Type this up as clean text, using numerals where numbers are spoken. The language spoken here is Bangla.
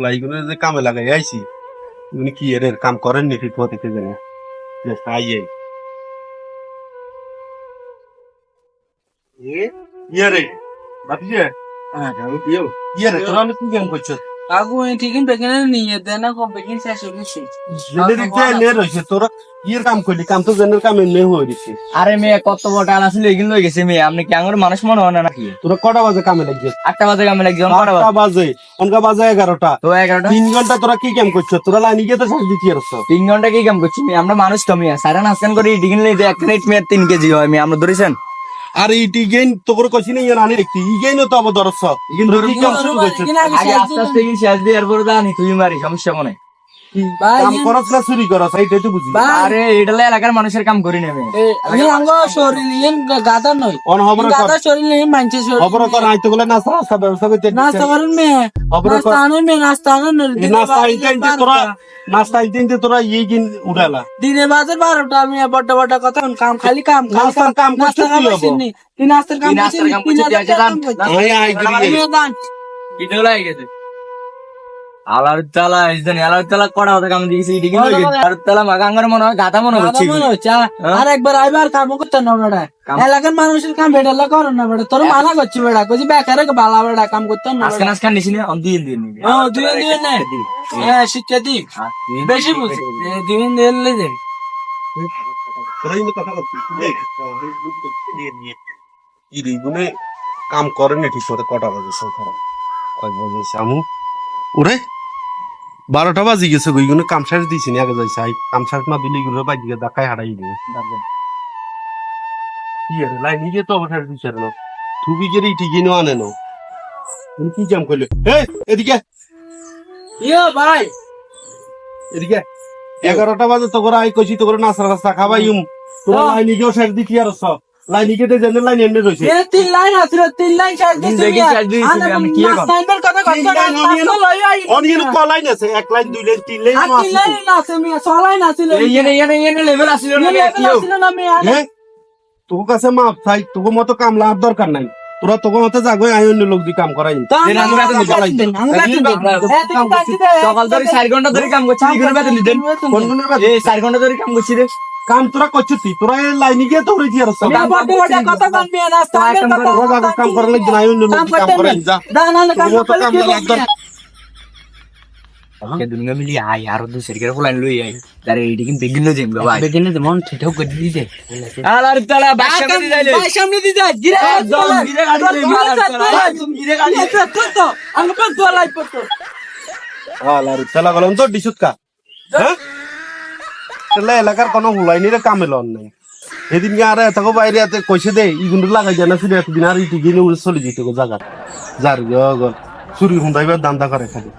এইগুলো যে কামে লাগাই আইছি উনি কি এর কাম করেন নি ঠিক মতো কে জানে আইয়ে ইয়ে ভাতিজে ইয়ে তোরা আমি কি কাম করছ আগু ঠিকই বেগিনে নিয়ে দেনা কো বেগিন শেষ হয়ে গেছে জেনে দিতে নে রইছে তোরা ইয়ের কাম করলি কাম তো জেনের কামে নে হয়ে দিছে আরে মেয়ে কত বড় টান আসলে এগিন লই গেছে মেয়ে আপনি কি আঙুর মানুষ মনে হয় না নাকি তোরা কটা বাজে কামে লাগছিস 8টা বাজে আমি লাগছি কটা বাজে 8টা বাজে অনকা বাজে 11টা তো 11টা 3 ঘন্টা তোরা কি কাম করছ তোরা লাইনি গিয়ে তো শেষ দিতে আসছ 3 ঘন্টা কি কাম করছি মেয়ে আমরা মানুষ তো মেয়ে সারা নাস্তান করে ডিগিন লই দে 1 মিনিট মেয়ে 3 কেজি হয় মেয়ে আমরা ধরেছেন আর ইটি গেইন তোর কইছি না ইয়ে আনি দেখতি ই গেইন তো আবার দরছ ইগিন ধরে কি কাম শুরু করছ আগে আস্তে আস্তে কি শেষ দিয়ে এরপর জানি তুই মারি সমস্যা মনে কাম করছ না চুরি করছ এইটাই তো বুঝি আরে এটা এলাকার মানুষের কাম করি নেবে আমি আঙ্গ শরীর নিয়ে গাদা নই অন খবর কর গাদা শরীর নিয়ে মানছে শরীর খবর কর আইতো বলে নাস্তা রাস্তা ব্যবস্থা করতে নাস্তা করেন মে খবর কর নাস্তা আনেন মে নাস্তা আনেন নাস্তা আইতে তোরা নাস্তা আইতে তোরা ই গিন উড়ালা দিনে বাজে 12টা আমি বড় বড় কথা কাম খালি কাম নাস্তার কাম করছ নাস্তা কি হবো কি নাস্তার কাম করছিস আই আই গরি ভিডিও লাগে গেছে আলার তালা ইজদানি আলার তালা কড়া হতে কাম দিয়েছি ডিগিন লই গেছে আর তালা মাগাঙ্গার মনে হয় গাদা মনে হচ্ছে আর একবার আইবার কাম করতে না বেড়া এলাকার মানুষের কাম বেড়ালা করো না বেড়া তোর মানা করছি বেড়া কইছি বেকারে বালা বেড়া কাম করতে না আজকে নাস্কান নিছি না দিন দিন ও দুই দিন না হ্যাঁ শিক্ষা দি বেশি বুঝি দুই দিন লে দে তোরা ইনো কথা করছিস ই রে গুনে কাম করে না ঠিক মতো কটা বাজে সকাল কয় বাজে শামু ওরে 12টা বাজে গেছে গইগুনে কাম শেষ দিছি না আগে যাইছে কাম শেষ না দিলে গুলো বাজি গিয়ে ধাক্কায় হারাই দিবে কি আরে লাই নিজে তো অবসর দিছে না তুই গেরি ঠিকই না আনে না তুমি কি কাম করলে এই এদিকে ইয়ো ভাই এদিকে 11টা বাজে তো করে আই কইছি তো করে নাস্তা রাস্তা খাবাইম তোরা লাই নিজেও শেষ দিতি আর সব লাই নিজে তে জেনে লাই এমনি রইছে এ তিন লাইন আছে তিন লাইন শেষ দিছি আমি কি নাস্তার কথা কইছ না নাস্তা লই আই অনিয়ন ক লাইন আছে এক লাইন দুই লাইন তিন লাইন তিন লাইন আছে মি ছ লাইন আছে এনে লেভেল আসিল না কি ছিল না মি তোর কাছে মাপ চাই তোর মতো কাম লাগার দরকার নাই তোরা তোর মতো যাগো আই অন্য লোক দিয়ে কাম করাই সকাল ধরে 4 ঘন্টা ধরে কাম করছি এগুলো বেতন দিতেন কোন কোনের কাছে এই 4 ঘন্টা ধরে কাম করছি রে কাম তোরা করছিস তোরা এই লাইনে গিয়ে দৌড়ে দিয়ে আসছ কথা কাম মি নাস্তা কাম করার লাগি নাই অন্য লোক কাম করাই যা না তোর মতো কাম লাগার দরকার কে দুনিয়া মিলি আই আর দু সেরকের ফুলান লই আই তারে এইটি কিন্তু বেগিন লই যাইম ভাই বেগিনে যে মন ঠিকঠাক করে দিতে আলার তালা বাসা দি যাইলে ভাই সামনে দি যা গিরে গিরে গাড়ি তুমি গিরে গাড়ি তো আমি কত তো লাইভ করতে আলার চালা গলন তো ডিসুৎকা হ্যাঁ তাহলে এলাকার কোনো হুলাইনি রে কামে লন নাই এদিন কে আর এতগো বাইরে এতে কইছে দে ইগুন্ড লাগাই জানা ফিরে এতদিন আর ইটি গিনে চলে যেতে গো জায়গা যার গো চুরি হুন্দাইবার দান্দা করে খালি